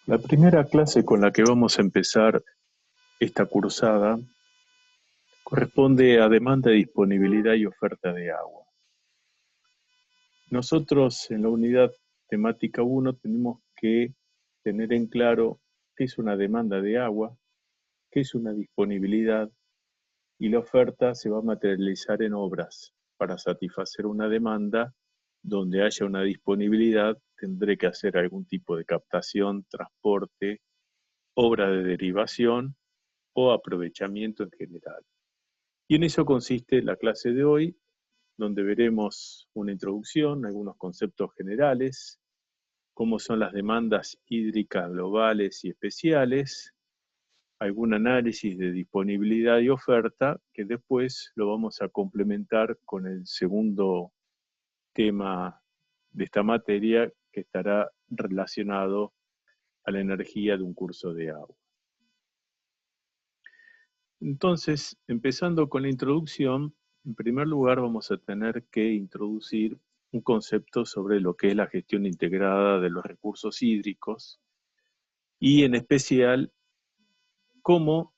La primera clase con la que vamos a empezar esta cursada corresponde a demanda, disponibilidad y oferta de agua. Nosotros en la unidad temática 1 tenemos que tener en claro qué es una demanda de agua, qué es una disponibilidad, y la oferta se va a materializar en obras. Para satisfacer una demanda donde haya una disponibilidad, tendré que hacer algún tipo de captación, transporte, obra de derivación o aprovechamiento en general. Y en eso consiste la clase de hoy, donde veremos una introducción, algunos conceptos generales, cómo son las demandas hídricas globales y especiales, algún análisis de disponibilidad y oferta, que después lo vamos a complementar con el segundo tema de esta materia, que estará relacionado a la energía de un curso de agua. Entonces, empezando con la introducción, en primer lugar vamos a tener que introducir un concepto sobre lo que es la gestión integrada de los recursos hídricos y en especial cómo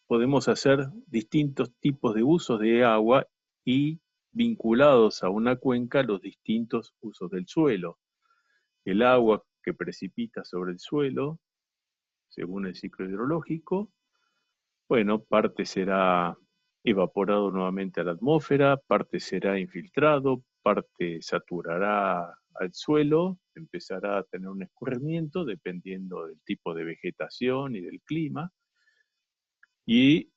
podemos hacer distintos tipos de usos de agua y vinculados a una cuenca los distintos usos del suelo. El agua que precipita sobre el suelo, según el ciclo hidrológico, bueno, parte será evaporado nuevamente a la atmósfera, parte será infiltrado, parte saturará al suelo, empezará a tener un escurrimiento dependiendo del tipo de vegetación y del clima y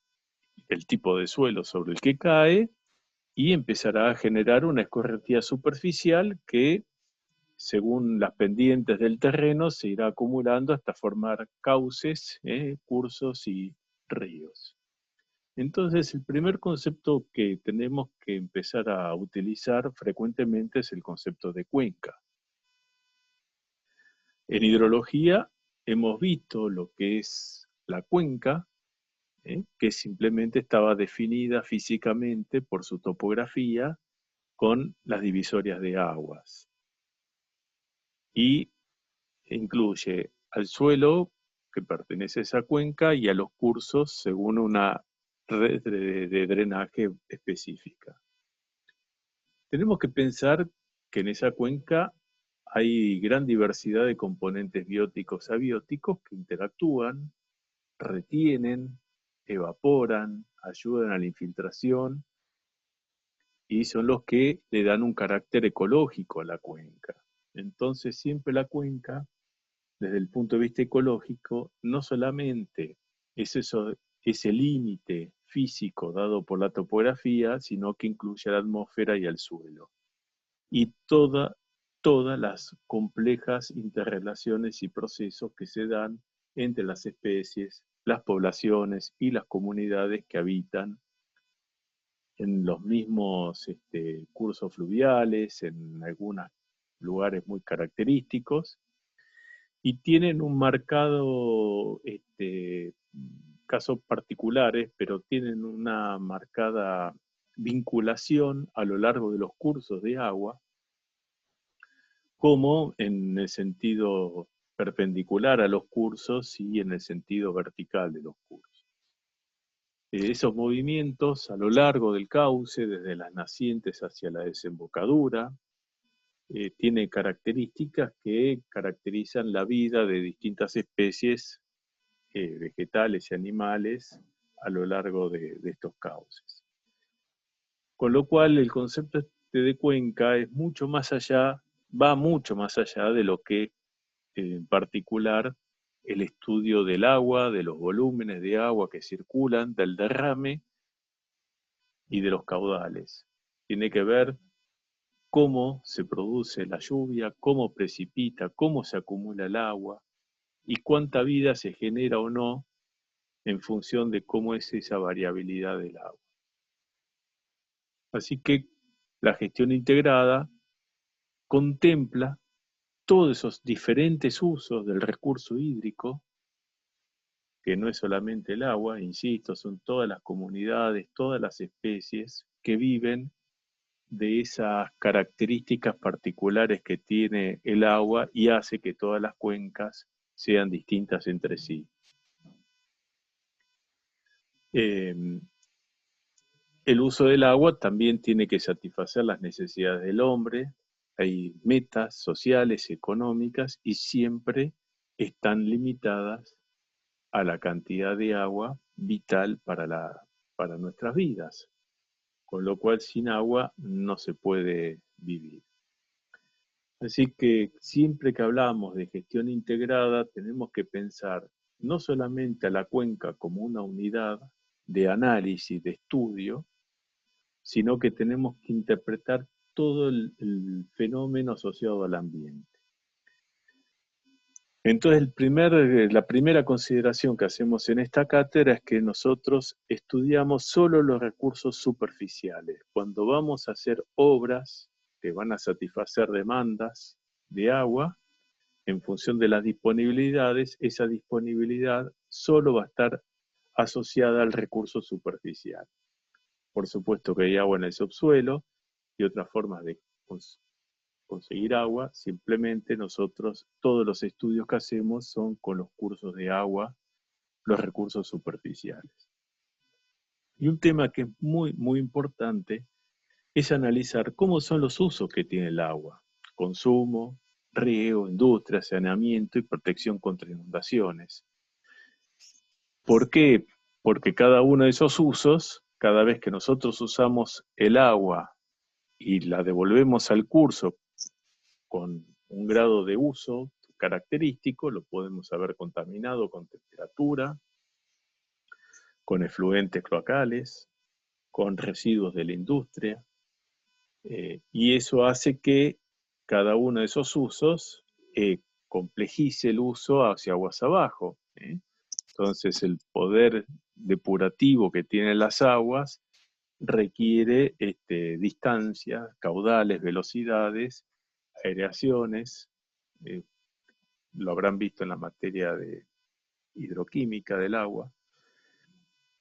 el tipo de suelo sobre el que cae, y empezará a generar una escorrentía superficial que, según las pendientes del terreno, se irá acumulando hasta formar cauces, cursos y ríos. Entonces, el primer concepto que tenemos que empezar a utilizar frecuentemente es el concepto de cuenca. En hidrología hemos visto lo que es la cuenca, que simplemente estaba definida físicamente por su topografía con las divisorias de aguas. Y incluye al suelo que pertenece a esa cuenca y a los cursos según una red de drenaje específica. Tenemos que pensar que en esa cuenca hay gran diversidad de componentes bióticos abióticos que interactúan, retienen, evaporan, ayudan a la infiltración y son los que le dan un carácter ecológico a la cuenca. Entonces siempre la cuenca, desde el punto de vista ecológico, no solamente es ese límite físico dado por la topografía, sino que incluye a la atmósfera y al suelo. Y todas las complejas interrelaciones y procesos que se dan entre las especies, las poblaciones y las comunidades que habitan en los mismos cursos fluviales, en algunos lugares muy característicos, y tienen un marcado, casos particulares, pero tienen una marcada vinculación a lo largo de los cursos de agua, como en el sentido perpendicular a los cursos y en el sentido vertical de los cursos. Esos movimientos a lo largo del cauce, desde las nacientes hacia la desembocadura, tiene características que caracterizan la vida de distintas especies vegetales y animales a lo largo de estos cauces. Con lo cual el concepto de cuenca es mucho más allá, va mucho más allá de lo que en particular el estudio del agua, de los volúmenes de agua que circulan, del derrame y de los caudales. Tiene que ver cómo se produce la lluvia, cómo precipita, cómo se acumula el agua y cuánta vida se genera o no en función de cómo es esa variabilidad del agua. Así que la gestión integrada contempla todos esos diferentes usos del recurso hídrico, que no es solamente el agua, insisto, son todas las comunidades, todas las especies que viven de esas características particulares que tiene el agua y hace que todas las cuencas sean distintas entre sí. Eh, el uso del agua también tiene que satisfacer las necesidades del hombre. Hay metas sociales, económicas, y siempre están limitadas a la cantidad de agua vital para nuestras vidas. Con lo cual, sin agua no se puede vivir. Así que siempre que hablamos de gestión integrada, tenemos que pensar no solamente a la cuenca como una unidad de análisis, de estudio, sino que tenemos que interpretar todo el fenómeno asociado al ambiente. Entonces, la primera consideración que hacemos en esta cátedra es que nosotros estudiamos solo los recursos superficiales. Cuando vamos a hacer obras que van a satisfacer demandas de agua, en función de las disponibilidades, esa disponibilidad solo va a estar asociada al recurso superficial. Por supuesto que hay agua en el subsuelo y otras formas de conseguir agua. Simplemente nosotros, todos los estudios que hacemos son con los cursos de agua, los recursos superficiales. Y un tema que es muy, muy importante es analizar cómo son los usos que tiene el agua: consumo, riego, industria, saneamiento y protección contra inundaciones. ¿Por qué? Porque cada uno de esos usos, cada vez que nosotros usamos el agua y la devolvemos al curso con un grado de uso característico, lo podemos haber contaminado con temperatura, con efluentes cloacales, con residuos de la industria, y eso hace que cada uno de esos usos complejice el uso hacia aguas abajo. Entonces el poder depurativo que tienen las aguas requiere distancias, caudales, velocidades, aireaciones. eh, lo habrán visto en la materia de hidroquímica del agua,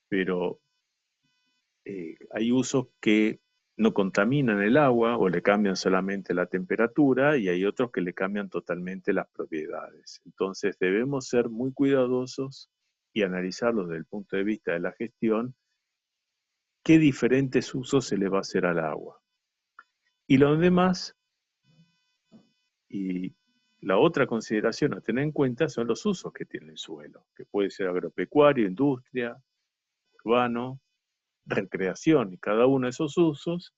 pero hay usos que no contaminan el agua o le cambian solamente la temperatura, y hay otros que le cambian totalmente las propiedades. Entonces debemos ser muy cuidadosos y analizarlos desde el punto de vista de la gestión, qué diferentes usos se le va a hacer al agua. Y lo demás, y la otra consideración a tener en cuenta, son los usos que tiene el suelo, que puede ser agropecuario, industria, urbano, recreación, y cada uno de esos usos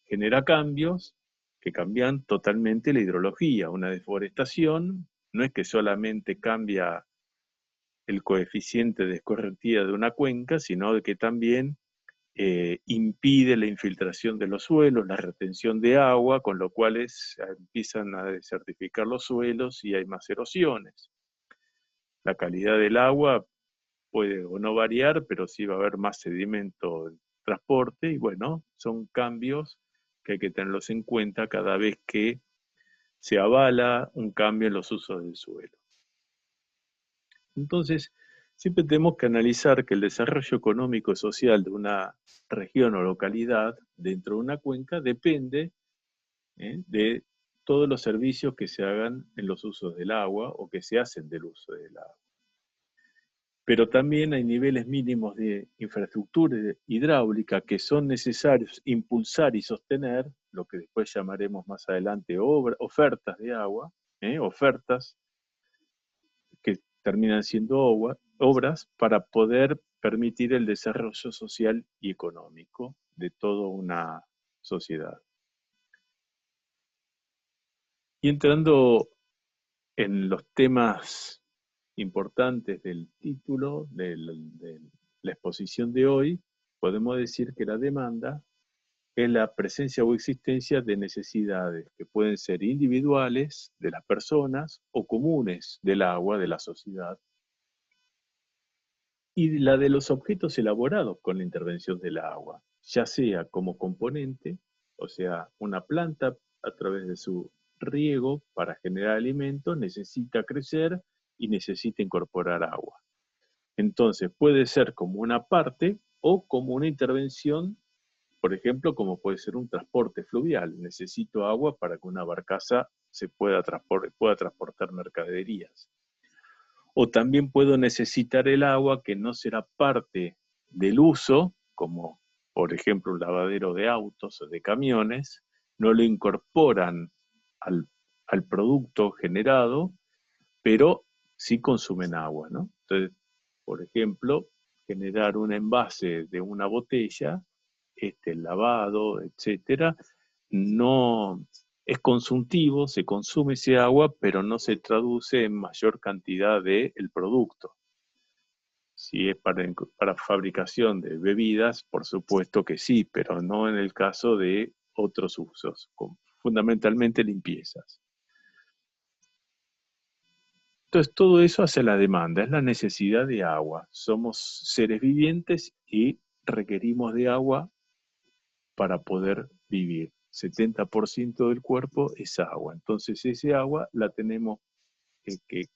genera cambios que cambian totalmente la hidrología. Una deforestación no es que solamente cambia el coeficiente de escorrentía de una cuenca, sino que también impide la infiltración de los suelos, la retención de agua, con lo cual empiezan a desertificar los suelos y hay más erosiones. La calidad del agua puede o no variar, pero sí va a haber más sedimento en transporte, y bueno, son cambios que hay que tenerlos en cuenta cada vez que se avala un cambio en los usos del suelo. Entonces, siempre tenemos que analizar que el desarrollo económico y social de una región o localidad dentro de una cuenca depende de todos los servicios que se hagan en los usos del agua o que se hacen del uso del agua. Pero también hay niveles mínimos de infraestructura hidráulica que son necesarios impulsar y sostener, lo que después llamaremos más adelante ofertas de agua, ofertas que terminan siendo obras para poder permitir el desarrollo social y económico de toda una sociedad. Y entrando en los temas importantes del título de la exposición de hoy, podemos decir que la demanda es la presencia o existencia de necesidades que pueden ser individuales de las personas o comunes del agua de la sociedad, y la de los objetos elaborados con la intervención del agua, ya sea como componente, o sea, una planta a través de su riego para generar alimentos necesita crecer y necesita incorporar agua. Entonces puede ser como una parte o como una intervención, por ejemplo, como puede ser un transporte fluvial. Necesito agua para que una barcaza pueda transportar mercaderías. O también puedo necesitar el agua que no será parte del uso, como por ejemplo un lavadero de autos o de camiones, no lo incorporan al, al producto generado, pero sí consumen agua, ¿no? Entonces, por ejemplo, generar un envase de una botella, el lavado, etcétera, no es consultivo, se consume ese agua, pero no se traduce en mayor cantidad del producto. Si es para fabricación de bebidas, por supuesto que sí, pero no en el caso de otros usos, fundamentalmente limpiezas. Entonces, todo eso hace la demanda, es la necesidad de agua. Somos seres vivientes y requerimos de agua para poder vivir. 70% del cuerpo es agua. Entonces, ese agua la tenemos que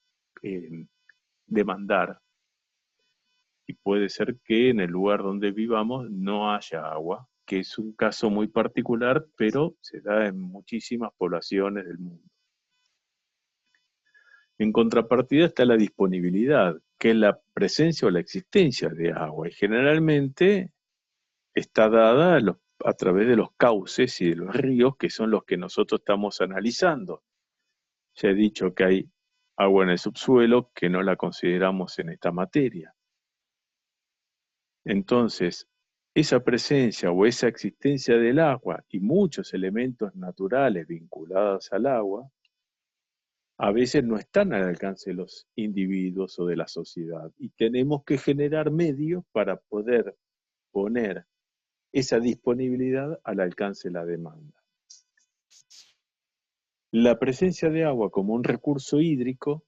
demandar. Y puede ser que en el lugar donde vivamos no haya agua, que es un caso muy particular, pero se da en muchísimas poblaciones del mundo. En contrapartida está la disponibilidad, que es la presencia o la existencia de agua, y generalmente está dada a través de los cauces y de los ríos, que son los que nosotros estamos analizando. Ya he dicho que hay agua en el subsuelo que no la consideramos en esta materia. Entonces, esa presencia o esa existencia del agua y muchos elementos naturales vinculados al agua a veces no están al alcance de los individuos o de la sociedad, y tenemos que generar medios para poder poner esa disponibilidad al alcance de la demanda. La presencia de agua como un recurso hídrico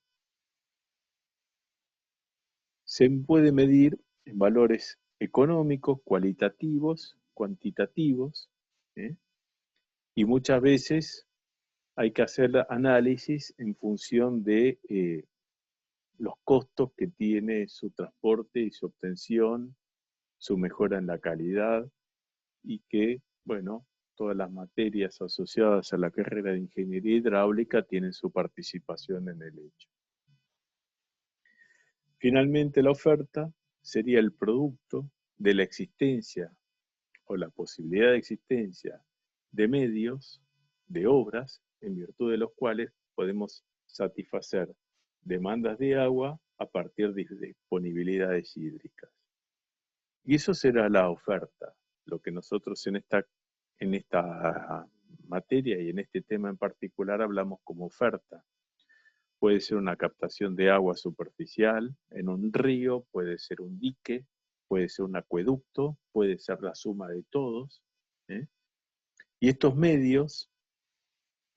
se puede medir en valores económicos, cualitativos, cuantitativos, ¿eh? Y muchas veces hay que hacer análisis en función de los costos que tiene su transporte y su obtención, su mejora en la calidad, y que, bueno, todas las materias asociadas a la carrera de ingeniería hidráulica tienen su participación en el hecho. Finalmente, la oferta sería el producto de la existencia o la posibilidad de existencia de medios, de obras, en virtud de los cuales podemos satisfacer demandas de agua a partir de disponibilidades hídricas. Y eso será la oferta, lo que nosotros en esta materia y en este tema en particular hablamos como oferta. Puede ser una captación de agua superficial en un río, puede ser un dique, puede ser un acueducto, puede ser la suma de todos, ¿eh? Y estos medios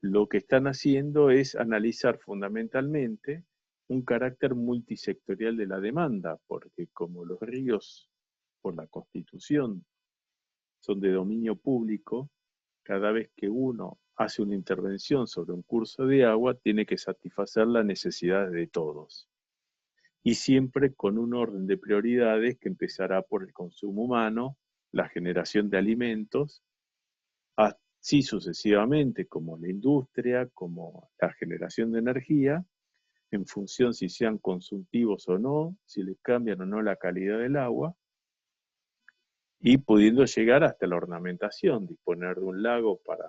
lo que están haciendo es analizar fundamentalmente un carácter multisectorial de la demanda, porque como los ríos, por la Constitución, son de dominio público, cada vez que uno hace una intervención sobre un curso de agua, tiene que satisfacer las necesidades de todos. Y siempre con un orden de prioridades que empezará por el consumo humano, la generación de alimentos, así sucesivamente como la industria, como la generación de energía, en función si sean consumtivos o no, si les cambian o no la calidad del agua, y pudiendo llegar hasta la ornamentación, disponer de un lago para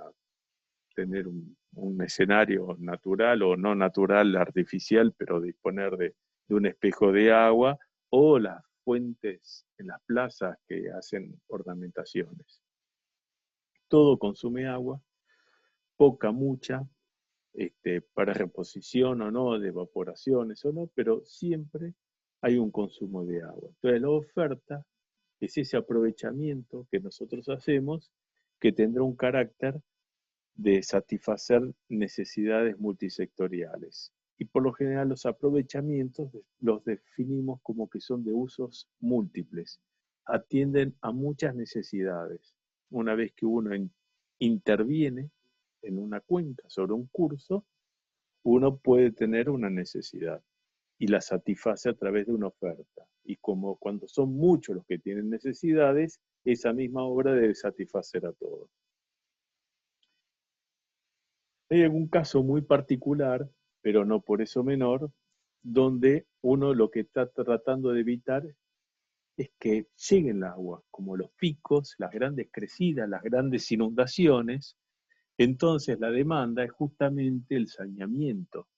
tener un escenario natural o no natural, artificial, pero disponer de un espejo de agua, o las fuentes en las plazas que hacen ornamentaciones. Todo consume agua, poca, mucha, para reposición o no, de evaporaciones o no, pero siempre hay un consumo de agua. Entonces la oferta es ese aprovechamiento que nosotros hacemos, que tendrá un carácter de satisfacer necesidades multisectoriales. Y por lo general los aprovechamientos los definimos como que son de usos múltiples, atienden a muchas necesidades. Una vez que uno interviene en una cuenca sobre un curso, uno puede tener una necesidad y la satisface a través de una oferta. Y como cuando son muchos los que tienen necesidades, esa misma obra debe satisfacer a todos. Hay algún caso muy particular, pero no por eso menor, donde uno lo que está tratando de evitar es que llegue el agua, como los picos, las grandes crecidas, las grandes inundaciones. Entonces la demanda es justamente el saneamiento,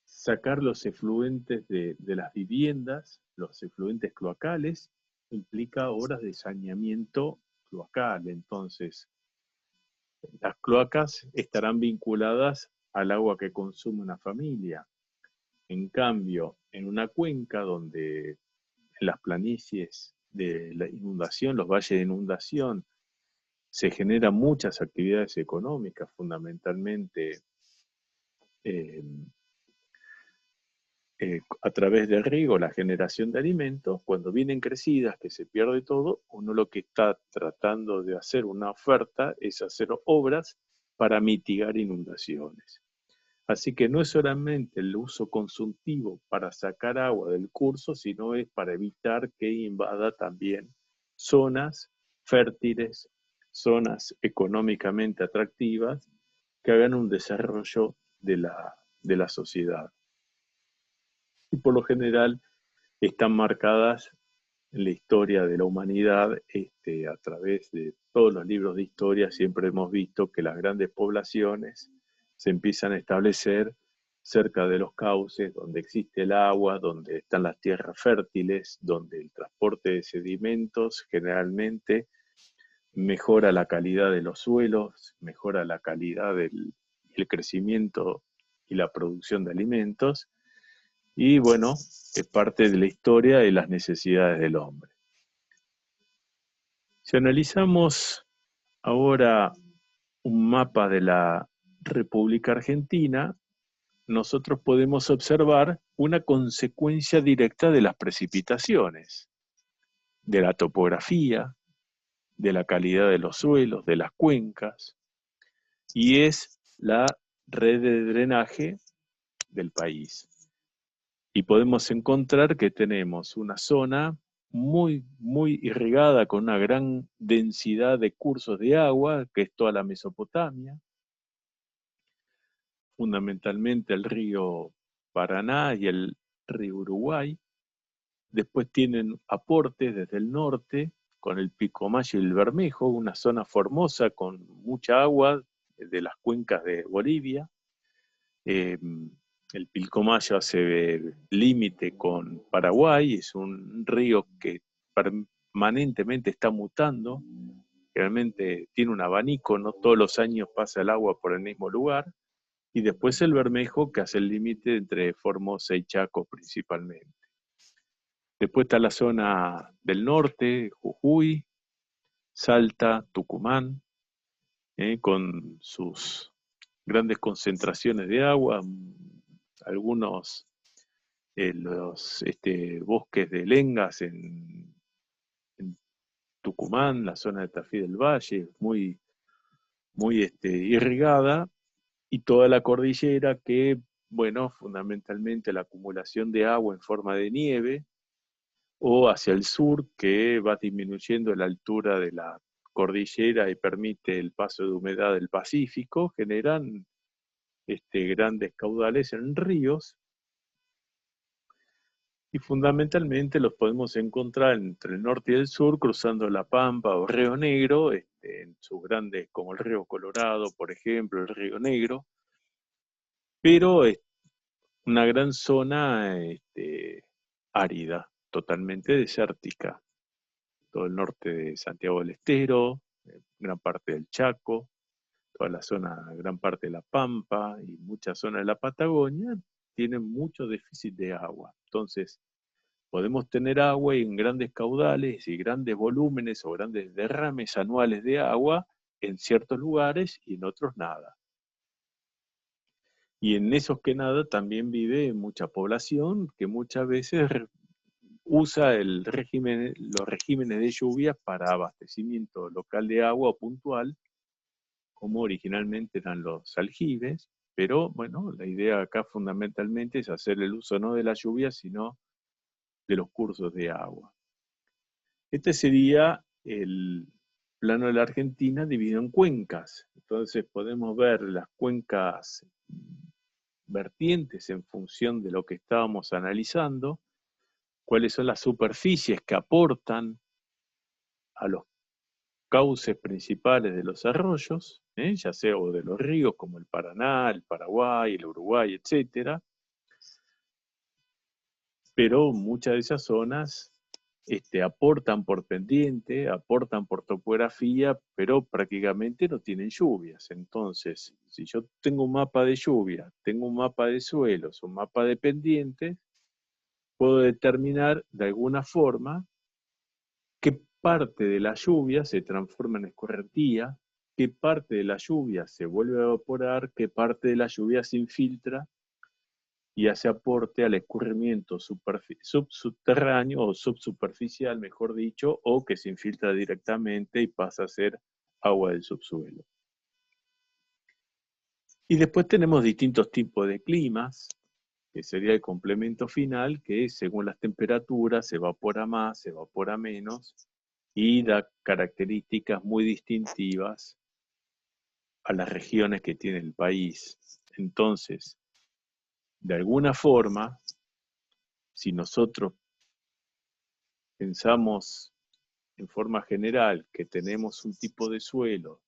sacar los efluentes de las viviendas, los efluentes cloacales, implica horas de saneamiento cloacal. Entonces, las cloacas estarán vinculadas al agua que consume una familia. En cambio, en una cuenca donde en las planicies de la inundación, los valles de inundación, se generan muchas actividades económicas, fundamentalmente eh, a través del riego, la generación de alimentos. Cuando vienen crecidas, que se pierde todo, uno lo que está tratando de hacer una oferta es hacer obras para mitigar inundaciones. Así que no es solamente el uso consultivo para sacar agua del curso, sino es para evitar que invada también zonas fértiles, zonas económicamente atractivas, que hagan un desarrollo de la sociedad. Y por lo general están marcadas en la historia de la humanidad, a través de todos los libros de historia, siempre hemos visto que las grandes poblaciones se empiezan a establecer cerca de los cauces, donde existe el agua, donde están las tierras fértiles, donde el transporte de sedimentos generalmente mejora la calidad de los suelos, mejora la calidad del el crecimiento y la producción de alimentos, y bueno, es parte de la historia y las necesidades del hombre. Si analizamos ahora un mapa de la República Argentina, nosotros podemos observar una consecuencia directa de las precipitaciones, de la topografía, de la calidad de los suelos, de las cuencas, y es la red de drenaje del país. Y podemos encontrar que tenemos una zona muy irrigada con una gran densidad de cursos de agua, que es toda la Mesopotamia, fundamentalmente el río Paraná y el río Uruguay. Después tienen aportes desde el norte, con el Pilcomayo y el Bermejo, una zona formosa con mucha agua de las cuencas de Bolivia. Eh, el Pilcomayo hace límite con Paraguay, es un río que permanentemente está mutando, realmente tiene un abanico, no todos los años pasa el agua por el mismo lugar, y después el Bermejo, que hace el límite entre Formosa y Chaco principalmente. Después está la zona del norte, Jujuy, Salta, Tucumán, con sus grandes concentraciones de agua, algunos los bosques de lengas en Tucumán, la zona de Tafí del Valle, muy irrigada, y toda la cordillera que, bueno, fundamentalmente la acumulación de agua en forma de nieve, o hacia el sur, que va disminuyendo la altura de la cordillera y permite el paso de humedad del Pacífico, generan grandes caudales en ríos, y fundamentalmente los podemos encontrar entre el norte y el sur, cruzando la Pampa o Río Negro, en sus grandes, como el río Colorado, por ejemplo, el Río Negro, pero es una gran zona árida, totalmente desértica. Todo el norte de Santiago del Estero, gran parte del Chaco, toda la zona, gran parte de la Pampa y muchas zonas de la Patagonia tienen mucho déficit de agua. Entonces, podemos tener agua en grandes caudales y grandes volúmenes o grandes derrames anuales de agua en ciertos lugares y en otros nada. Y en esos que nada también vive mucha población que muchas veces usa los regímenes de lluvias para abastecimiento local de agua puntual, como originalmente eran los aljibes, pero bueno, la idea acá fundamentalmente es hacer el uso no de la lluvia, sino de los cursos de agua. Este sería el plano de la Argentina dividido en cuencas. Entonces podemos ver las cuencas vertientes en función de lo que estábamos analizando, cuáles son las superficies que aportan a los cauces principales de los arroyos, ya sea o de los ríos como el Paraná, el Paraguay, el Uruguay, etcétera, pero muchas de esas zonas aportan por pendiente, aportan por topografía, pero prácticamente no tienen lluvias. Entonces, si yo tengo un mapa de lluvia, tengo un mapa de suelos, un mapa de pendientes, puedo determinar de alguna forma qué parte de la lluvia se transforma en escorrentía, qué parte de la lluvia se vuelve a evaporar, qué parte de la lluvia se infiltra y hace aporte al escurrimiento subterráneo o subsuperficial, mejor dicho, o que se infiltra directamente y pasa a ser agua del subsuelo. Y después tenemos distintos tipos de climas, que sería el complemento final, que según las temperaturas se evapora más, se evapora menos, y da características muy distintivas a las regiones que tiene el país. Entonces, de alguna forma, si nosotros pensamos en forma general que tenemos un tipo de suelo,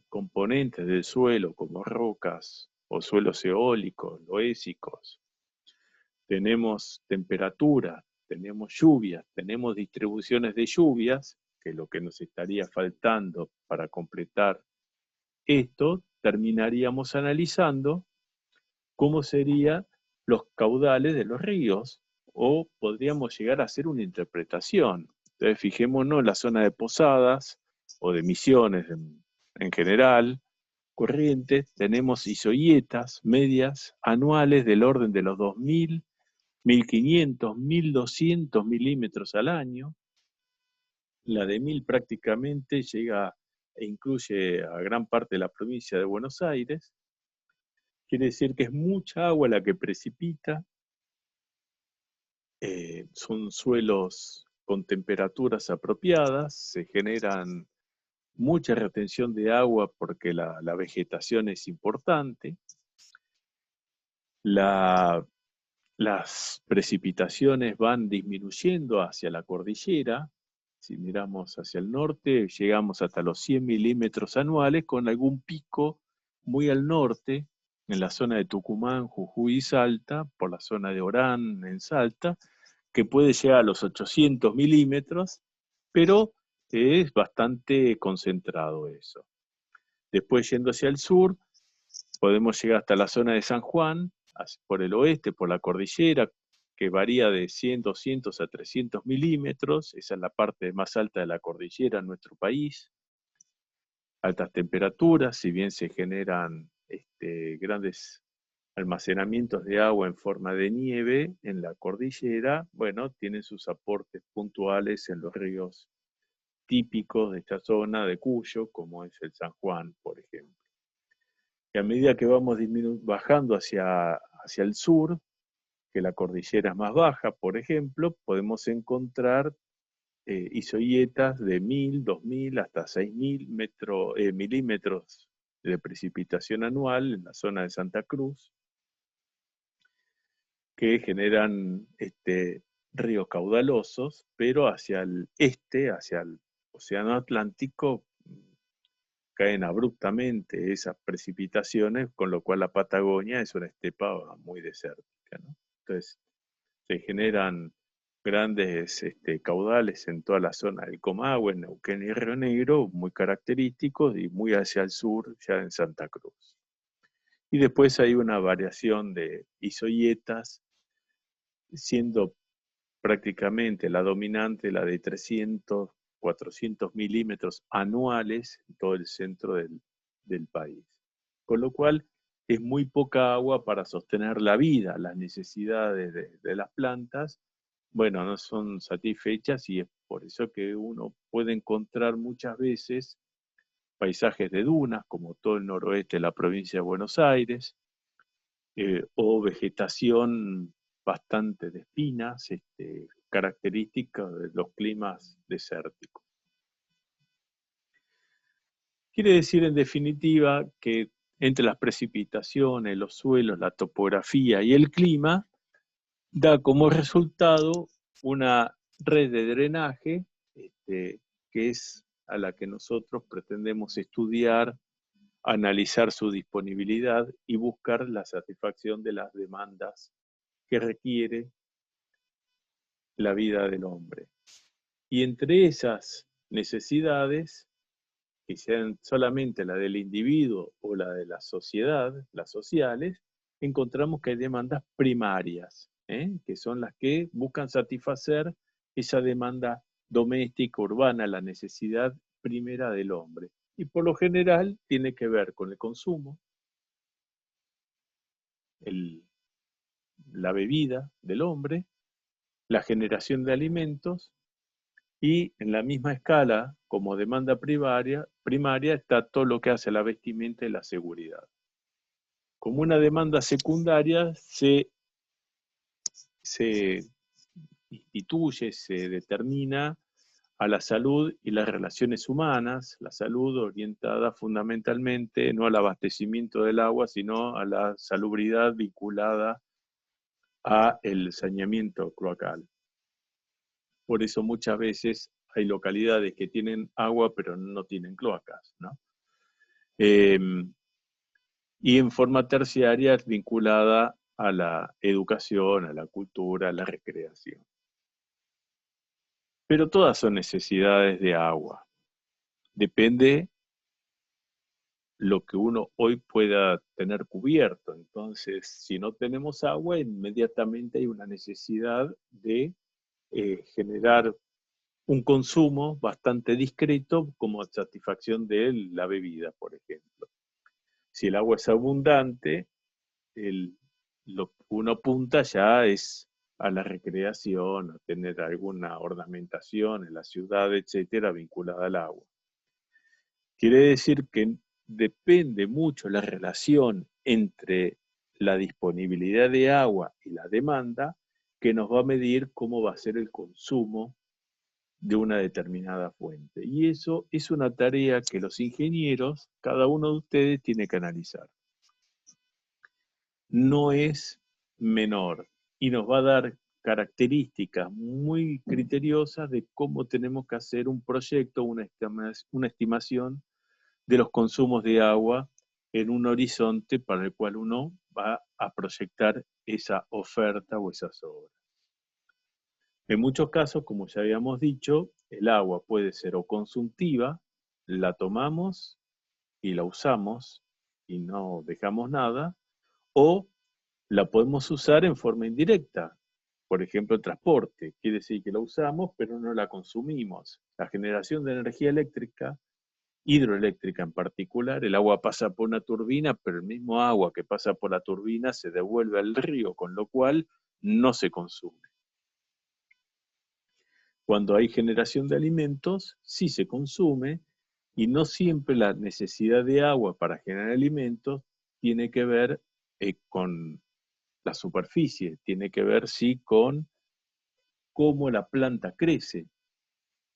componentes del suelo como rocas o suelos eólicos, loésicos, tenemos temperatura, tenemos lluvias, tenemos distribuciones de lluvias, que es lo que nos estaría faltando para completar esto, terminaríamos analizando cómo serían los caudales de los ríos, o podríamos llegar a hacer una interpretación. Entonces, fijémonos en la zona de Posadas o de Misiones en general, Corrientes, tenemos isoietas medias anuales del orden de los 2000, 1500, 1200 milímetros al año. La de 1000 prácticamente llega e incluye a gran parte de la provincia de Buenos Aires. Quiere decir que es mucha agua la que precipita. Son suelos con temperaturas apropiadas, se generan mucha retención de agua porque la vegetación es importante. Las precipitaciones van disminuyendo hacia la cordillera. Si miramos hacia el norte, llegamos hasta los 100 milímetros anuales, con algún pico muy al norte, en la zona de Tucumán, Jujuy y Salta, por la zona de Orán, en Salta, que puede llegar a los 800 milímetros, pero es bastante concentrado eso. Después, yendo hacia el sur, podemos llegar hasta la zona de San Juan, por el oeste, por la cordillera, que varía de 100, 200 a 300 milímetros. Esa es la parte más alta de la cordillera en nuestro país. Altas temperaturas, si bien se generan grandes almacenamientos de agua en forma de nieve en la cordillera, bueno, tienen sus aportes puntuales en los ríos típicos de esta zona de Cuyo, como es el San Juan, por ejemplo. Y a medida que vamos bajando hacia el sur, que la cordillera es más baja, por ejemplo, podemos encontrar isoietas de 1000, 2000 hasta 6000 milímetros de precipitación anual en la zona de Santa Cruz, que generan ríos caudalosos, pero hacia el este, hacia el Océano Atlántico, caen abruptamente esas precipitaciones, con lo cual la Patagonia es una estepa muy desértica, ¿no? Entonces, se generan grandes caudales en toda la zona del Comahue, en Neuquén y Río Negro, muy característicos, y muy hacia el sur, ya en Santa Cruz. Y después hay una variación de isoietas, siendo prácticamente la dominante la de 300, 400 milímetros anuales en todo el centro del país. Con lo cual es muy poca agua para sostener la vida, las necesidades de las plantas, bueno, no son satisfechas, y es por eso que uno puede encontrar muchas veces paisajes de dunas, como todo el noroeste de la provincia de Buenos Aires, o vegetación bastante de espinas, característica de los climas desérticos. Quiere decir, en definitiva, que entre las precipitaciones, los suelos, la topografía y el clima, da como resultado una red de drenaje que es a la que nosotros pretendemos estudiar, analizar su disponibilidad y buscar la satisfacción de las demandas que requiere la vida del hombre. Y entre esas necesidades, que sean solamente la del individuo o la de la sociedad, las sociales, encontramos que hay demandas primarias, que son las que buscan satisfacer esa demanda doméstica, urbana, la necesidad primera del hombre. Y por lo general tiene que ver con el consumo, la bebida del hombre, la generación de alimentos y en la misma escala, como demanda primaria está todo lo que hace la vestimenta y la seguridad. Como una demanda secundaria se instituye, se determina a la salud y las relaciones humanas, la salud orientada fundamentalmente no al abastecimiento del agua, sino a la salubridad vinculada a el saneamiento cloacal. Por eso muchas veces hay localidades que tienen agua pero no tienen cloacas, ¿no? Y en forma terciaria vinculada a la educación, a la cultura, a la recreación. Pero todas son necesidades de agua. Depende lo que uno hoy pueda tener cubierto. Entonces, si no tenemos agua, inmediatamente hay una necesidad de generar un consumo bastante discreto como satisfacción de la bebida, por ejemplo. Si el agua es abundante, lo que uno apunta ya es a la recreación, a tener alguna ornamentación en la ciudad, etcétera, vinculada al agua. Quiere decir que depende mucho la relación entre la disponibilidad de agua y la demanda que nos va a medir cómo va a ser el consumo de una determinada fuente. Y eso es una tarea que los ingenieros, cada uno de ustedes, tiene que analizar. No es menor y nos va a dar características muy criteriosas de cómo tenemos que hacer un proyecto, una estimación de los consumos de agua en un horizonte para el cual uno va a proyectar esa oferta o esas obras. En muchos casos, como ya habíamos dicho, el agua puede ser o consumtiva, la tomamos y la usamos y no dejamos nada, o la podemos usar en forma indirecta. Por ejemplo, el transporte, quiere decir que la usamos pero no la consumimos. La generación de energía eléctrica, hidroeléctrica en particular, el agua pasa por una turbina, pero el mismo agua que pasa por la turbina se devuelve al río, con lo cual no se consume. Cuando hay generación de alimentos, sí se consume, y no siempre la necesidad de agua para generar alimentos tiene que ver con la superficie, tiene que ver sí con cómo la planta crece.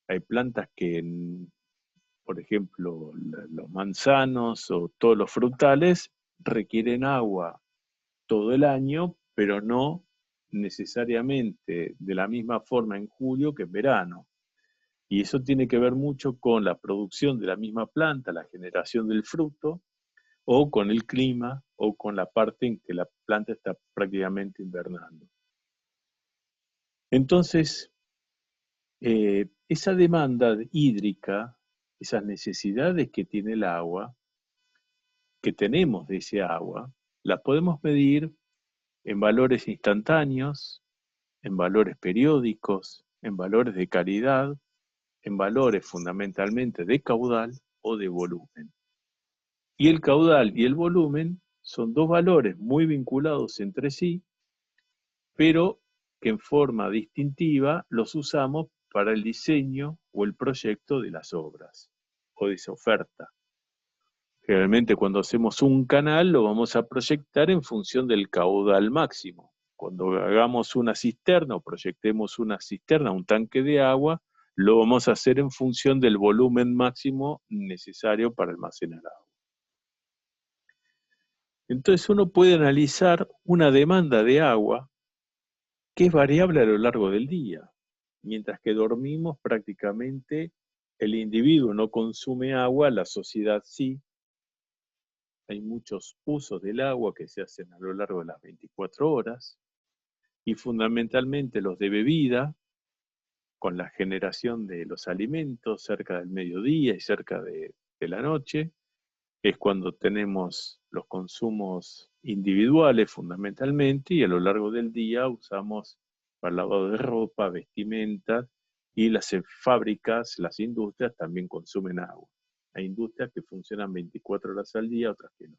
Hay plantas que, por ejemplo, los manzanos o todos los frutales requieren agua todo el año, pero no necesariamente de la misma forma en julio que en verano. Y eso tiene que ver mucho con la producción de la misma planta, la generación del fruto, o con el clima, o con la parte en que la planta está prácticamente invernando. Entonces, esa demanda hídrica, esas necesidades que tiene el agua, que tenemos de ese agua, las podemos medir en valores instantáneos, en valores periódicos, en valores de calidad, en valores fundamentalmente de caudal o de volumen. Y el caudal y el volumen son dos valores muy vinculados entre sí, pero que en forma distintiva los usamos para el diseño o el proyecto de las obras o de esa oferta. Generalmente cuando hacemos un canal lo vamos a proyectar en función del caudal máximo. Cuando hagamos una cisterna o proyectemos una cisterna, un tanque de agua, lo vamos a hacer en función del volumen máximo necesario para almacenar agua. Entonces uno puede analizar una demanda de agua que es variable a lo largo del día. Mientras que dormimos, prácticamente el individuo no consume agua, la sociedad sí. Hay muchos usos del agua que se hacen a lo largo de las 24 horas y fundamentalmente los de bebida, con la generación de los alimentos cerca del mediodía y cerca de la noche, es cuando tenemos los consumos individuales fundamentalmente y a lo largo del día usamos para lavado de ropa, vestimenta y las fábricas, las industrias también consumen agua. Hay industrias que funcionan 24 horas al día, otras que no.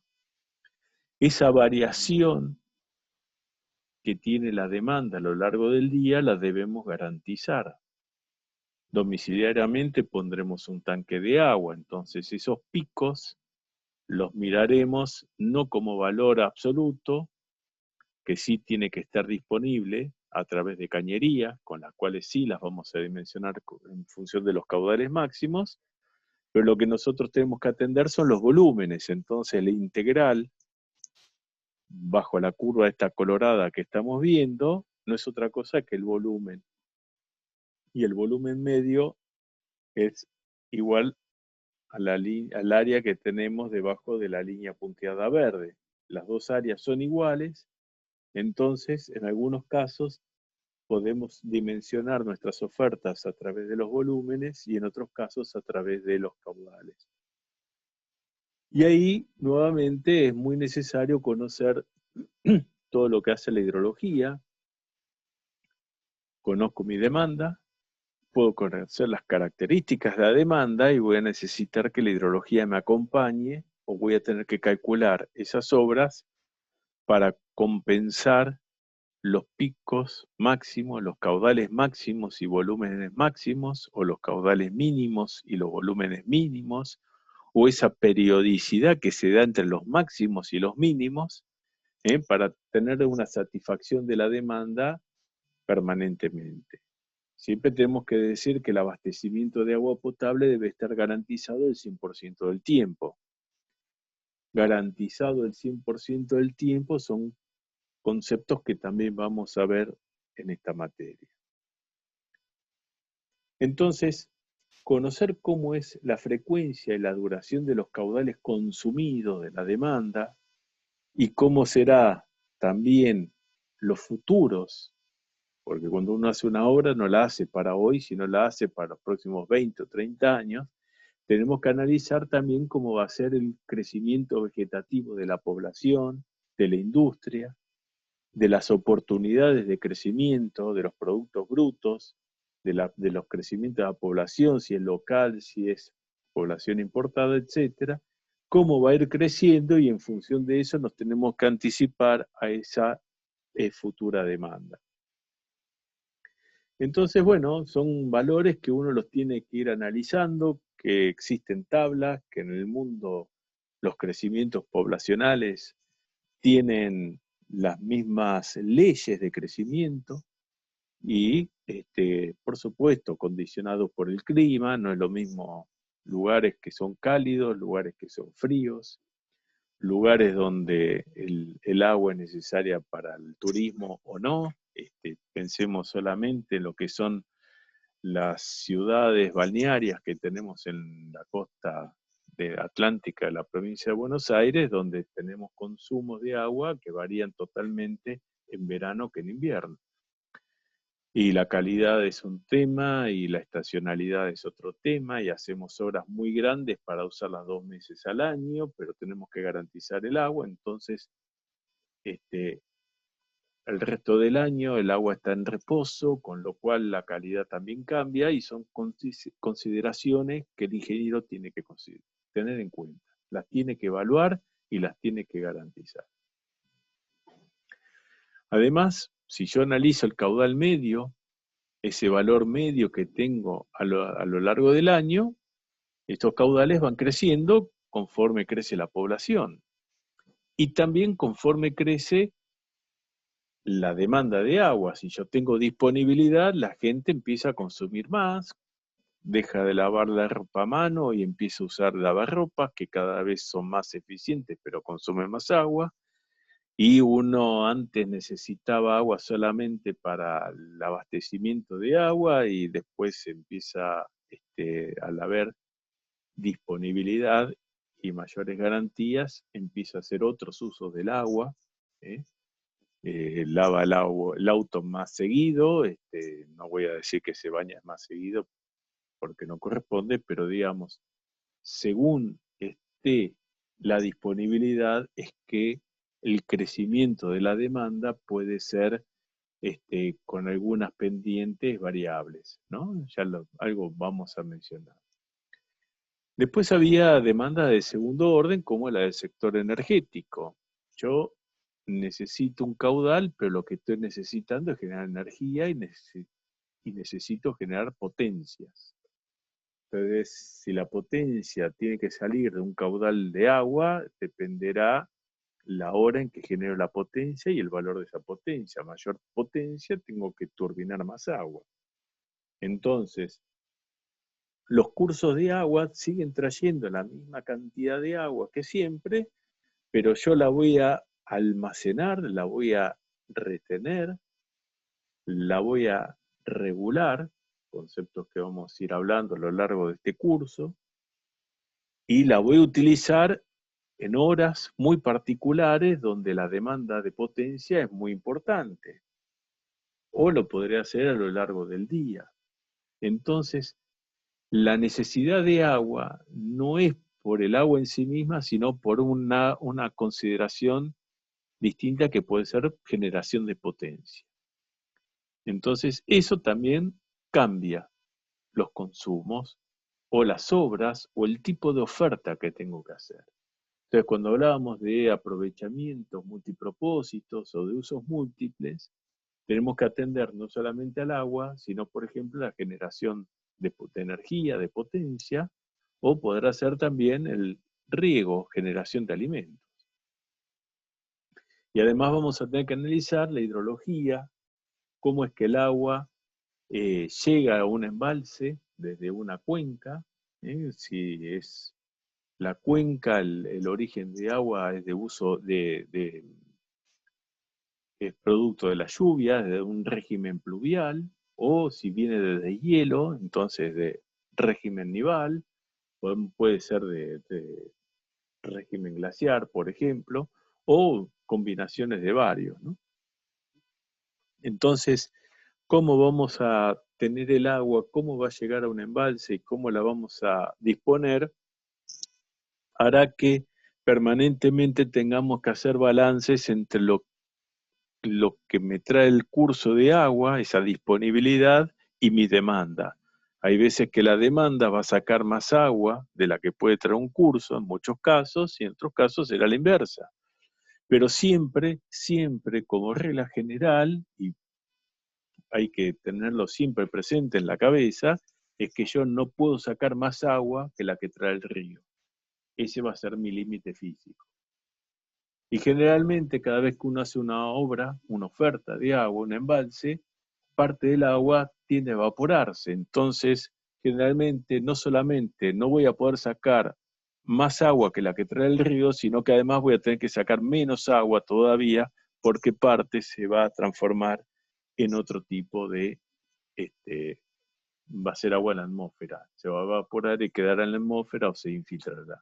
Esa variación que tiene la demanda a lo largo del día la debemos garantizar. Domiciliariamente pondremos un tanque de agua, entonces esos picos los miraremos no como valor absoluto, que sí tiene que estar disponible a través de cañería, con las cuales sí las vamos a dimensionar en función de los caudales máximos, pero lo que nosotros tenemos que atender son los volúmenes, entonces la integral, bajo la curva esta colorada que estamos viendo, no es otra cosa que el volumen. Y el volumen medio es igual al área que tenemos debajo de la línea punteada verde. Las dos áreas son iguales, entonces en algunos casos podemos dimensionar nuestras ofertas a través de los volúmenes y en otros casos a través de los caudales. Y ahí nuevamente es muy necesario conocer todo lo que hace la hidrología, conozco mi demanda, puedo conocer las características de la demanda y voy a necesitar que la hidrología me acompañe o voy a tener que calcular esas obras para compensar los picos máximos, los caudales máximos y volúmenes máximos, o los caudales mínimos y los volúmenes mínimos, o esa periodicidad que se da entre los máximos y los mínimos, para tener una satisfacción de la demanda permanentemente. Siempre tenemos que decir que el abastecimiento de agua potable debe estar garantizado el 100% del tiempo. Garantizado el 100% del tiempo son conceptos que también vamos a ver en esta materia. Entonces, conocer cómo es la frecuencia y la duración de los caudales consumidos de la demanda y cómo será también los futuros, porque cuando uno hace una obra no la hace para hoy, sino la hace para los próximos 20 o 30 años, tenemos que analizar también cómo va a ser el crecimiento vegetativo de la población, de la industria, de las oportunidades de crecimiento, de los productos brutos, de los crecimientos de la población, si es local, si es población importada, etcétera, cómo va a ir creciendo y en función de eso nos tenemos que anticipar a esa futura demanda. Entonces, bueno, son valores que uno los tiene que ir analizando, que existen tablas, que en el mundo los crecimientos poblacionales tienen las mismas leyes de crecimiento y, por supuesto, condicionados por el clima, no es lo mismo lugares que son cálidos, lugares que son fríos, lugares donde el agua es necesaria para el turismo o no. Pensemos solamente en lo que son las ciudades balnearias que tenemos en la costa atlántica de la provincia de Buenos Aires, donde tenemos consumos de agua que varían totalmente en verano que en invierno. Y la calidad es un tema y la estacionalidad es otro tema y hacemos obras muy grandes para usarlas 2 meses al año, pero tenemos que garantizar el agua, entonces el resto del año el agua está en reposo, con lo cual la calidad también cambia y son consideraciones que el ingeniero tiene que tener en cuenta. Las tiene que evaluar y las tiene que garantizar. Además, si yo analizo el caudal medio, ese valor medio que tengo a lo largo del año, estos caudales van creciendo conforme crece la población. Y también conforme crece la demanda de agua. Si yo tengo disponibilidad, la gente empieza a consumir más, deja de lavar la ropa a mano y empieza a usar lavarropas que cada vez son más eficientes pero consumen más agua. y uno antes necesitaba agua solamente para el abastecimiento de agua y después empieza, al haber disponibilidad y mayores garantías, empieza a hacer otros usos del agua, ¿eh? Lava el auto más seguido, no voy a decir que se baña más seguido porque no corresponde, pero digamos, según esté la disponibilidad, es que el crecimiento de la demanda puede ser, con algunas pendientes variables, ¿no? Algo vamos a mencionar. Después había demandas de segundo orden, como la del sector energético. Yo necesito un caudal, pero lo que estoy necesitando es generar energía y necesito generar potencias. Entonces, si la potencia tiene que salir de un caudal de agua, dependerá la hora en que genero la potencia y el valor de esa potencia. A mayor potencia, tengo que turbinar más agua. Entonces, los cursos de agua siguen trayendo la misma cantidad de agua que siempre, pero yo la voy a almacenar, la voy a retener, la voy a regular, conceptos que vamos a ir hablando a lo largo de este curso, y la voy a utilizar en horas muy particulares donde la demanda de potencia es muy importante, o lo podré hacer a lo largo del día. Entonces, la necesidad de agua no es por el agua en sí misma, sino por una consideración distinta que puede ser generación de potencia. Entonces, eso también cambia los consumos o las obras o el tipo de oferta que tengo que hacer. Entonces, cuando hablábamos de aprovechamientos multipropósitos o de usos múltiples, tenemos que atender no solamente al agua, sino, por ejemplo, la generación de energía, de potencia, o poder hacer también el riego, generación de alimentos. Y además vamos a tener que analizar la hidrología, cómo es que el agua llega a un embalse desde una cuenca, si es la cuenca, el origen de agua es de uso es producto de la lluvia, de un régimen pluvial, o si viene desde hielo, entonces de régimen nival, puede ser de régimen glaciar, por ejemplo, o combinaciones de varios, ¿no? Entonces, ¿cómo vamos a tener el agua? ¿Cómo va a llegar a un embalse? ¿Y cómo la vamos a disponer? Hará que permanentemente tengamos que hacer balances entre lo que me trae el curso de agua, esa disponibilidad, y mi demanda. Hay veces que la demanda va a sacar más agua de la que puede traer un curso, en muchos casos, y en otros casos será la inversa. Pero siempre, siempre, como regla general, y hay que tenerlo siempre presente en la cabeza, es que yo no puedo sacar más agua que la que trae el río. Ese va a ser mi límite físico. Y generalmente cada vez que uno hace una obra, una oferta de agua, un embalse, parte del agua tiende a evaporarse. Entonces, generalmente no solamente no voy a poder sacar más agua que la que trae el río, sino que además voy a tener que sacar menos agua todavía porque parte se va a transformar en otro tipo de, va a ser agua en la atmósfera. Se va a evaporar y quedará en la atmósfera o se infiltrará.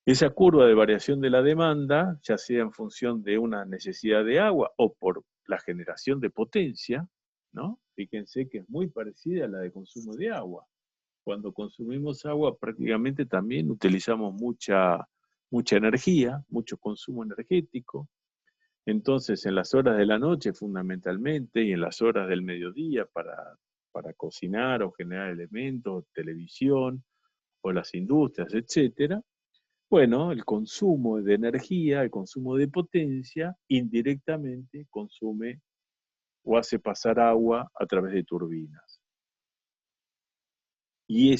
Esa curva de variación de la demanda, ya sea en función de una necesidad de agua o por la generación de potencia, ¿no? Fíjense que es muy parecida a la de consumo de agua. Cuando consumimos agua prácticamente también utilizamos mucha energía, mucho consumo energético. Entonces, en las horas de la noche fundamentalmente y en las horas del mediodía para cocinar o generar elementos, televisión o las industrias, etcétera, bueno, el consumo de energía, el consumo de potencia, indirectamente consume o hace pasar agua a través de turbinas. Y,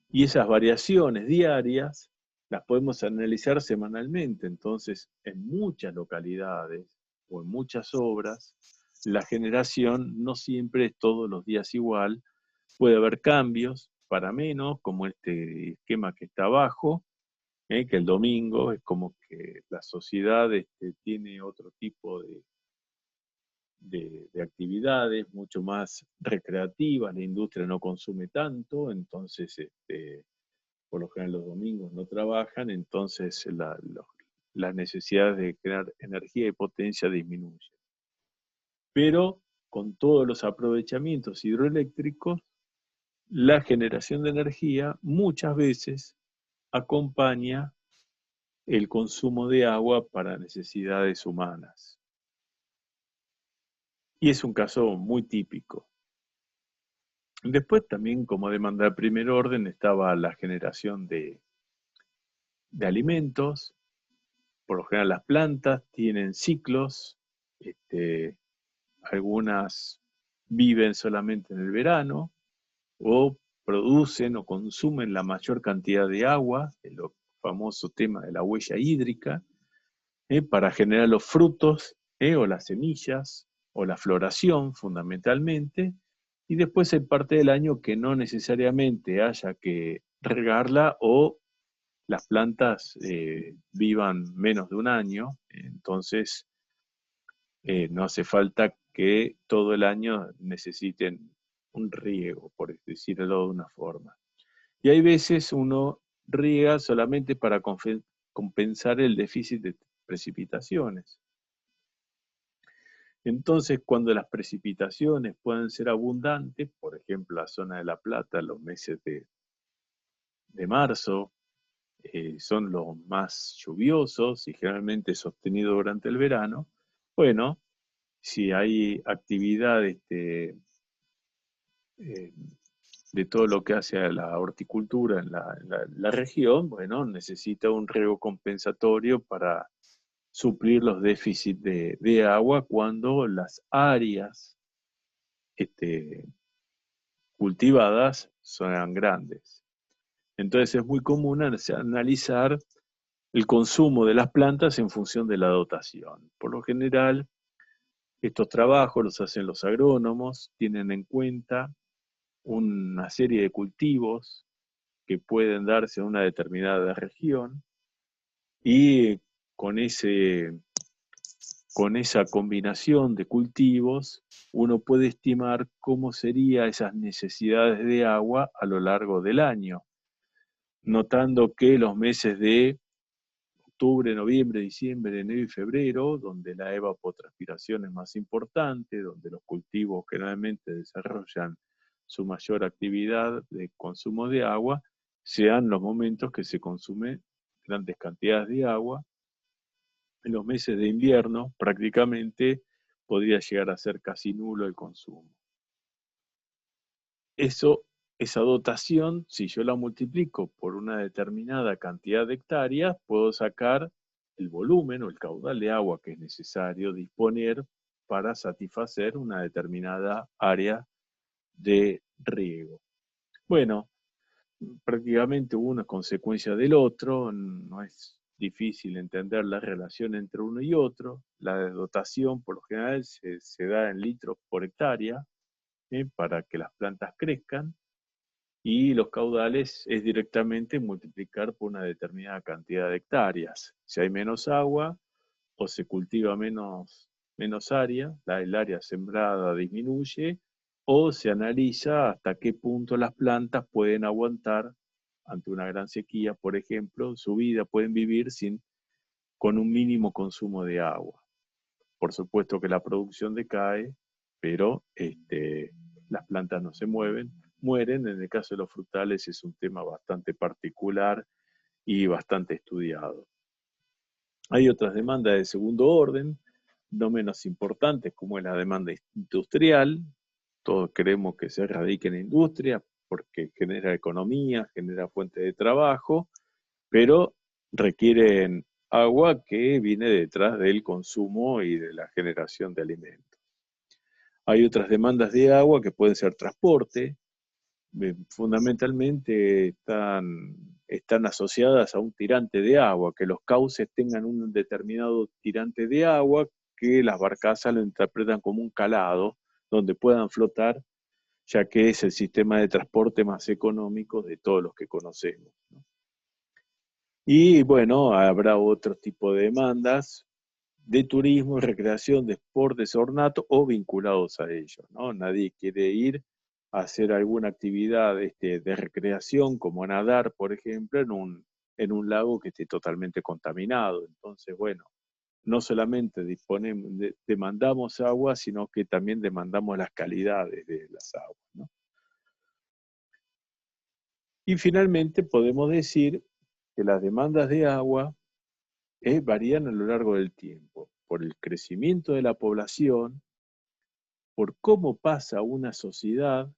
y esas variaciones diarias las podemos analizar semanalmente. Entonces, en muchas localidades o en muchas obras, la generación no siempre es todos los días igual. Puede haber cambios para menos, como este esquema que está abajo, que el domingo es como que la sociedad tiene otro tipo de actividades mucho más recreativas, la industria no consume tanto, entonces por lo general los domingos no trabajan, entonces las necesidades de crear energía y potencia disminuyen. Pero con todos los aprovechamientos hidroeléctricos, la generación de energía muchas veces acompaña el consumo de agua para necesidades humanas. Y es un caso muy típico. Después también como demanda de primer orden estaba la generación de alimentos. Por lo general las plantas tienen ciclos, algunas viven solamente en el verano o producen o consumen la mayor cantidad de agua, el famoso tema de la huella hídrica, para generar los frutos o las semillas o la floración fundamentalmente, y después hay parte del año que no necesariamente haya que regarla o las plantas vivan menos de un año, entonces no hace falta que todo el año necesiten un riego, por decirlo de una forma. Y hay veces uno riega solamente para compensar el déficit de precipitaciones. Entonces, cuando las precipitaciones pueden ser abundantes, por ejemplo, la zona de La Plata, los meses de marzo, son los más lluviosos y generalmente sostenidos durante el verano, bueno, si hay actividad eh, de todo lo que hace a la horticultura en la región, bueno, necesita un riego compensatorio para suplir los déficits de agua cuando las áreas este, cultivadas son grandes. Entonces es muy común analizar el consumo de las plantas en función de la dotación. Por lo general, estos trabajos los hacen los agrónomos, tienen en cuenta una serie de cultivos que pueden darse en una determinada región y con con esa combinación de cultivos uno puede estimar cómo serían esas necesidades de agua a lo largo del año, notando que los meses de octubre, noviembre, diciembre, enero y febrero, donde la evapotranspiración es más importante, donde los cultivos generalmente desarrollan su mayor actividad de consumo de agua, sean los momentos que se consume grandes cantidades de agua. En los meses de invierno prácticamente podría llegar a ser casi nulo el consumo. Esa dotación, si yo la multiplico por una determinada cantidad de hectáreas, puedo sacar el volumen o el caudal de agua que es necesario disponer para satisfacer una determinada área de riego. Bueno, prácticamente uno es consecuencia del otro, no es difícil entender la relación entre uno y otro. La dotación por lo general se da en litros por hectárea para que las plantas crezcan y los caudales es directamente multiplicar por una determinada cantidad de hectáreas. Si hay menos agua o se cultiva menos área, el área sembrada disminuye, o se analiza hasta qué punto las plantas pueden aguantar ante una gran sequía, por ejemplo, su vida, pueden vivir con un mínimo consumo de agua. Por supuesto que la producción decae, pero las plantas no se mueren. En el caso de los frutales es un tema bastante particular y bastante estudiado. Hay otras demandas de segundo orden, no menos importantes, como es la demanda industrial. Todos queremos que se radique en la industria porque genera economía, genera fuentes de trabajo, pero requieren agua que viene detrás del consumo y de la generación de alimentos. Hay otras demandas de agua que pueden ser transporte, fundamentalmente están asociadas a un tirante de agua, que los cauces tengan un determinado tirante de agua, que las barcazas lo interpretan como un calado, donde puedan flotar, ya que es el sistema de transporte más económico de todos los que conocemos, ¿no? Y bueno, habrá otro tipo de demandas de turismo, recreación, deportes, ornato o vinculados a ellos, ¿no? Nadie quiere ir a hacer alguna actividad de recreación, como nadar, por ejemplo, en un lago que esté totalmente contaminado. Entonces, bueno, no solamente demandamos agua, sino que también demandamos las calidades de las aguas, ¿no? Y finalmente podemos decir que las demandas de agua varían a lo largo del tiempo, por el crecimiento de la población, por cómo pasa una sociedad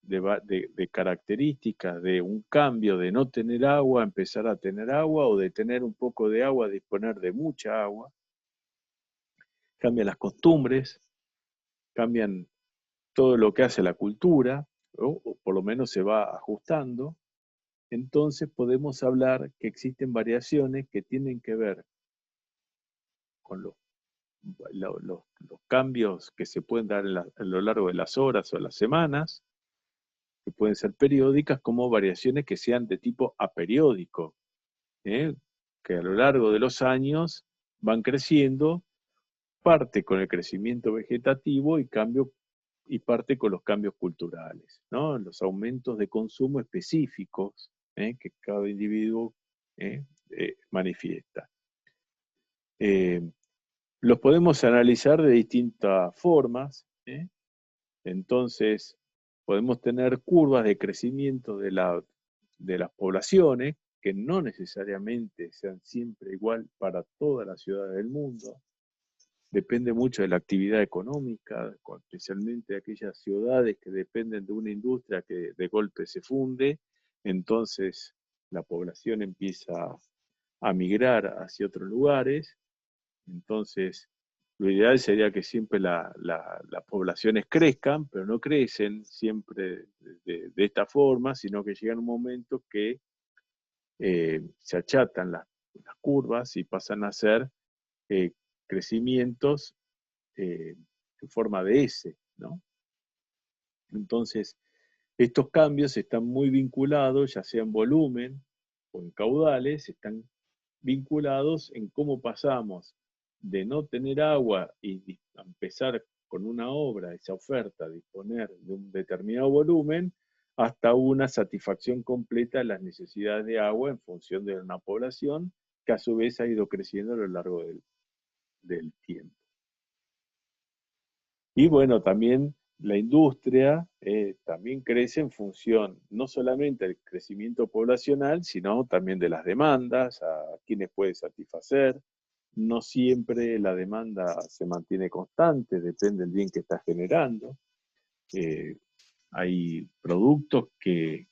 de características de un cambio de no tener agua, empezar a tener agua, o de tener un poco de agua, disponer de mucha agua. Cambian las costumbres, cambian todo lo que hace la cultura, o por lo menos se va ajustando. Entonces podemos hablar que existen variaciones que tienen que ver con los cambios que se pueden dar a lo largo de las horas o las semanas, que pueden ser periódicas, como variaciones que sean de tipo aperiódico, ¿eh? Que a lo largo de los años van creciendo, parte con el crecimiento vegetativo y parte con los cambios culturales, ¿no? Los aumentos de consumo específicos, que cada individuo manifiesta. Eh, los podemos analizar de distintas formas, ¿eh? Entonces, podemos tener curvas de crecimiento de las poblaciones, que no necesariamente sean siempre igual para todas las ciudades del mundo. Depende mucho de la actividad económica, especialmente de aquellas ciudades que dependen de una industria que de golpe se funde. Entonces la población empieza a migrar hacia otros lugares. Entonces, lo ideal sería que siempre las poblaciones crezcan, pero no crecen siempre de esta forma, sino que llega un momento que se achatan las curvas y pasan a ser eh, crecimientos en forma de S, ¿no? Entonces, estos cambios están muy vinculados, ya sea en volumen o en caudales, están vinculados en cómo pasamos de no tener agua y empezar con una obra, esa oferta, disponer de un determinado volumen, hasta una satisfacción completa de las necesidades de agua en función de una población que a su vez ha ido creciendo a lo largo del tiempo. Y bueno, también la industria también crece en función no solamente del crecimiento poblacional, sino también de las demandas, a quienes puede satisfacer. No siempre la demanda se mantiene constante, depende del bien que está generando. Eh, Hay productos que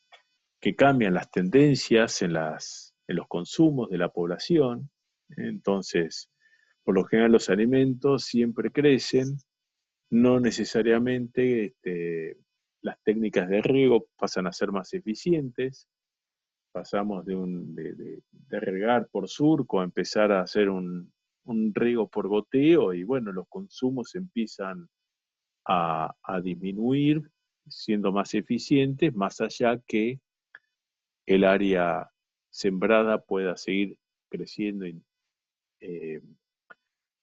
cambian las tendencias en los consumos de la población. Entonces, por lo general los alimentos siempre crecen, no necesariamente las técnicas de riego pasan a ser más eficientes, pasamos de regar por surco a empezar a hacer un riego por goteo, y bueno, los consumos empiezan a disminuir, siendo más eficientes, más allá que el área sembrada pueda seguir creciendo eh,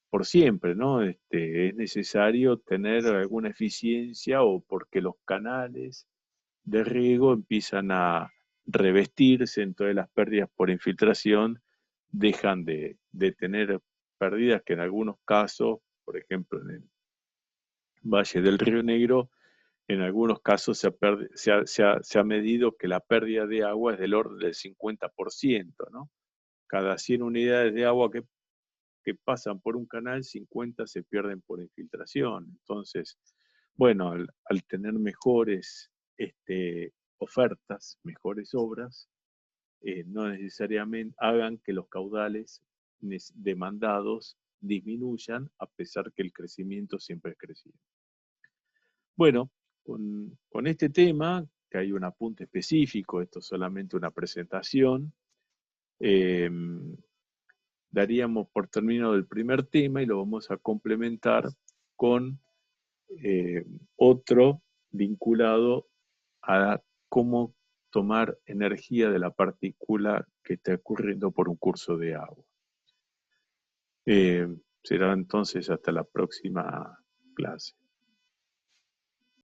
por siempre, ¿no? Es necesario tener alguna eficiencia, o porque los canales de riego empiezan a revestirse, entonces las pérdidas por infiltración dejan de tener pérdidas que en algunos casos, por ejemplo en el Valle del Río Negro, en algunos casos se ha medido que la pérdida de agua es del orden del 50%, ¿no? Cada 100 unidades de agua que pasan por un canal, 50 se pierden por infiltración. Entonces, bueno, al tener mejores ofertas, mejores obras, no necesariamente hagan que los caudales demandados disminuyan, a pesar que el crecimiento siempre es creciente. Bueno, con este tema, que hay un apunte específico, esto es solamente una presentación, eh, daríamos por terminado el primer tema y lo vamos a complementar con otro vinculado a cómo tomar energía de la partícula que está ocurriendo por un curso de agua. Será entonces hasta la próxima clase.